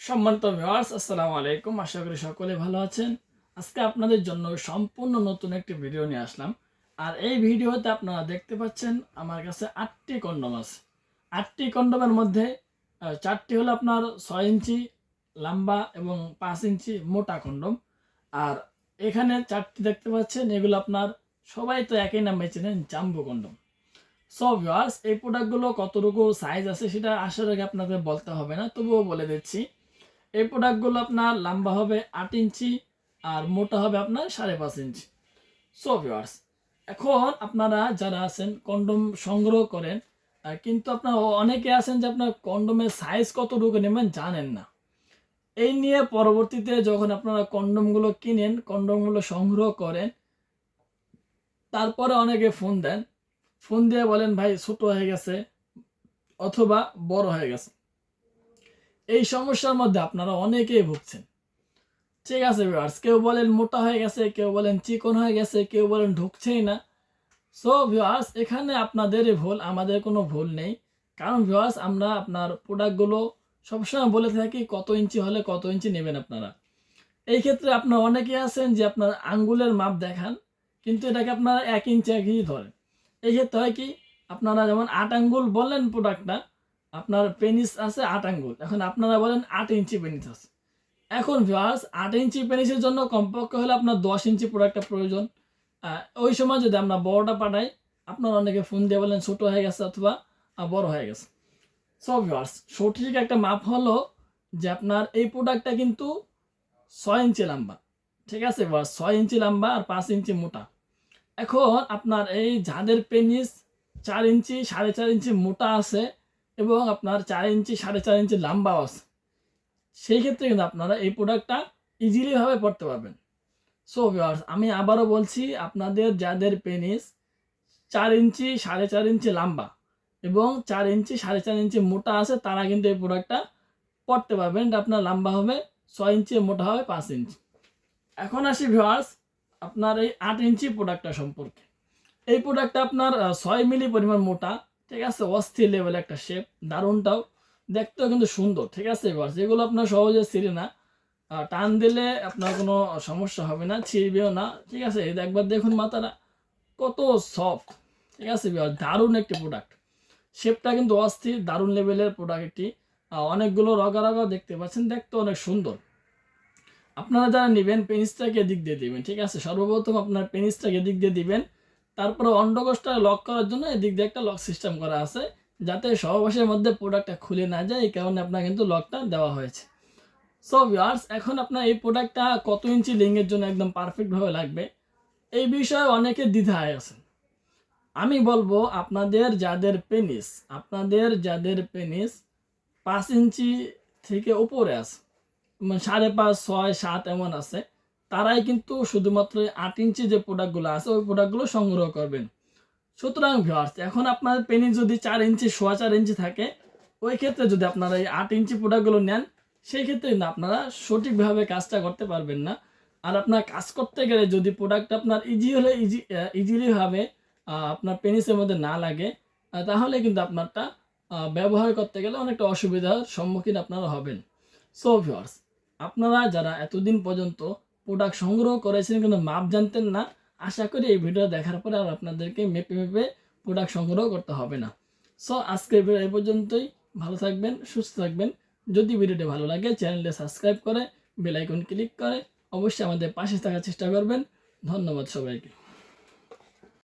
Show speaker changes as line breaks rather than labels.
সম্মানিত ভিউয়ার্স, আসসালামু আলাইকুম। আশা করি সকলে ভালো আছেন। আজকে আপনাদের জন্য সম্পূর্ণ নতুন একটি ভিডিও নিয়ে আসলাম। আর এই ভিডিওতে আপনারা দেখতে পাচ্ছেন আমার কাছে 8টি কন্ডম আছে। 8টি কন্ডমের মধ্যে 4টি হলো আপনার 6 ইঞ্চি লম্বা এবং 5 ইঞ্চি মোটা কন্ডম। আর এখানে 4টি দেখতে পাচ্ছেন, এগুলো আপনার সবাই তো একই নামে চেনেন, জাম্বো কন্ডম। সো ভিউয়ার্স, এই প্রোডাক্টগুলো কতটুকু সাইজ আছে সেটা আসার আগে আপনাদের বলতে হবে না, তবুও বলে দিচ্ছি। এই প্রোডাক্টগুলো আপনার লম্বা হবে 8 ইঞ্চি আর মোটা হবে আপনার 5.5 ইঞ্চি। সো ভিউয়ার্স, এখন আপনারা যারা আছেন কন্ডম সংগ্রহ করেন, কিন্তু আপনারা অনেকে আছেন যে আপনার কন্ডমের সাইজ কতটুকু নেবেন জানেন না। এই নিয়ে পরবর্তীতে যখন আপনারা কন্ডমগুলো কিনেন, কন্ডমগুলো সংগ্রহ করেন, তারপরে অনেকে ফোন দিয়ে বলেন ভাই ছোট হয়ে গেছে অথবা বড় হয়ে গেছে। এই সমস্যার মধ্যে আপনারা অনেকেই ভুগছেন। ঠিক আছে ভিউয়ার্স, কেউ বলেন মোটা হয়ে গেছে, কেউ বলেন চিকন হয়ে গেছে, কেউ বলেন ঢুকছেই না। সো ভিউয়ার্স, এখানে আপনাদেরই ভুল, আমাদের কোনো ভুল নেই। কারণ ভিউয়ার্স, আমরা আপনার প্রোডাক্টগুলো সবসময় বলে থাকি কত ইঞ্চি হলে কত ইঞ্চি নেবেন আপনারা। এই ক্ষেত্রে আপনার অনেকেই আছেন যে আপনার আঙ্গুলের মাপ দেখান, কিন্তু এটাকে আপনারা 1 ইঞ্চি 1 ইঞ্চি ধরেন। এই ক্ষেত্রে হয় কি, আপনারা যেমন 8 আঙ্গুল বললেন প্রোডাক্টটা, আপনার পেনিস আছে 8 আঙ্গুল, এখন আপনারা বলেন 8 ইঞ্চি পেনিস আছে। এখন ভিউয়ার্স, 8 ইঞ্চি পেনিসের জন্য কমপক্ষে হলে আপনার 10 ইঞ্চি প্রোডাক্টটা প্রয়োজন। ওই সময় যদি আমরা বড়টা পাঠাই, আপনারা অনেকে ফোন দিয়ে বলেন ছোট হয়ে গেছে অথবা বড় হয়ে গেছে। সো ভিউয়ার্স, সঠিক একটা মাপ হলো যে আপনার এই প্রোডাক্টটা কিন্তু 6 ইঞ্চি লম্বা। ঠিক আছে ভিউয়ার্স, 6 ইঞ্চি লম্বা আর 5 ইঞ্চি মোটা। এখন আপনার এই যাদের পেনিস 4 ইঞ্চি 4.5 ইঞ্চি মোটা আছে এবং আপনার 4 ইঞ্চি 4.5 ইঞ্চি লম্বাও আছে, সেই ক্ষেত্রে কিন্তু আপনারা এই প্রোডাক্টটা ইজিলি ভাবে পড়তে পারবেন। সো ভিউয়ার্স, আমি আবারও বলছি, আপনাদের যাদের পেনিস 4 ইঞ্চি 4.5 ইঞ্চি লম্বা এবং 4 ইঞ্চি 4.5 ইঞ্চি মোটা আছে, তারা কিন্তু এই প্রোডাক্টটা পড়তে পারবেন। এটা আপনার লম্বা হবে 6 ইঞ্চি, মোটা হবে 5 ইঞ্চি। এখন আসি ভিউয়ার্স আপনার এই 8 ইঞ্চি প্রোডাক্টটা সম্পর্কে। এই প্রোডাক্টটা আপনার 6 মিলি পরিমাণ মোটা। ঠিক আছে, অস্থির লেভেল একটা শেপ, দারুণটাও, দেখতেও কিন্তু সুন্দর। ঠিক আছে ভিউয়ার্স, এগুলো আপনার সহজে ছিঁড়ে না, টান দিলে আপনার কোনো সমস্যা হবে না, ছিঁড়বেও না। ঠিক আছে, এই একবার দেখুন মাথাটা কত সফট। ঠিক আছে ভিউয়ার্স, দারুণ একটি প্রোডাক্ট, শেপটা কিন্তু অস্থির, দারুণ লেভেলের প্রোডাক্ট একটি। অনেকগুলো রগা রগা দেখতে পাচ্ছেন, দেখতে অনেক সুন্দর। আপনারা যারা নেবেন পেনিসটাকে এদিক দিয়ে দিবেন। ঠিক আছে, সর্বপ্রথম আপনার পেনিসটাকে এদিক দিয়ে দিবেন, তারপরে অন্ডকোষটা লক করার জন্য এদিক দিয়ে একটা লক সিস্টেম করা আছে, যাতে সহবাসের মধ্যে প্রোডাক্টটা খুলে না যায়, এই কারণে আপনার কিন্তু লকটা দেওয়া হয়েছে। সো ভিউয়ার্স, এখন আপনার এই প্রোডাক্টটা কত ইঞ্চি লিঙ্গের জন্য একদম পারফেক্টভাবে লাগবে, এই বিষয়ে অনেকে দ্বিধায় আছেন। আমি বলবো আপনাদের যাদের পেনিস 5 ইঞ্চি থেকে উপরে আছে, 5.5, 6, 7 এমন আছে, তারাই কিন্তু শুধুমাত্র 8 ইঞ্চি যে প্রোডাক্টগুলো আছে ওই প্রোডাক্টগুলো সংগ্রহ করবেন। সুতরাং ভিউয়ার্স, এখন আপনার পেনিস যদি 4 ইঞ্চি 4.25 ইঞ্চি থাকে, ওই ক্ষেত্রে যদি আপনারা এই 8 ইঞ্চি প্রোডাক্টগুলো নেন, সেই ক্ষেত্রে কিন্তু আপনারা সঠিকভাবে কাজটা করতে পারবেন না। আর আপনার কাজ করতে গেলে যদি প্রোডাক্ট আপনার ইজিলি ভাবে আপনার পেনিসের মধ্যে না লাগে, তাহলে কিন্তু আপনারটা ব্যবহার করতে গেলে অনেকটা অসুবিধার সম্মুখীন আপনারা হবেন। সো ভিউয়ার্স, আপনারা যারা এতদিন পর্যন্ত প্রোডাক্ট সংগ্রহ করেছেন কিন্তু মাপ জানতেন না, আশা করি এই ভিডিও দেখার পরে আর আপনাদেরকে মেপে মেপে প্রোডাক্ট সংগ্রহ করতে হবে না। সো আজকের ভিডিও এই পর্যন্তই। ভালো থাকবেন, সুস্থ থাকবেন। যদি ভিডিওটি ভালো লাগে চ্যানেলটি সাবস্ক্রাইব করে বেল আইকন ক্লিক করে অবশ্যই আমাদের পাশে থাকার চেষ্টা করবেন। ধন্যবাদ সবাইকে।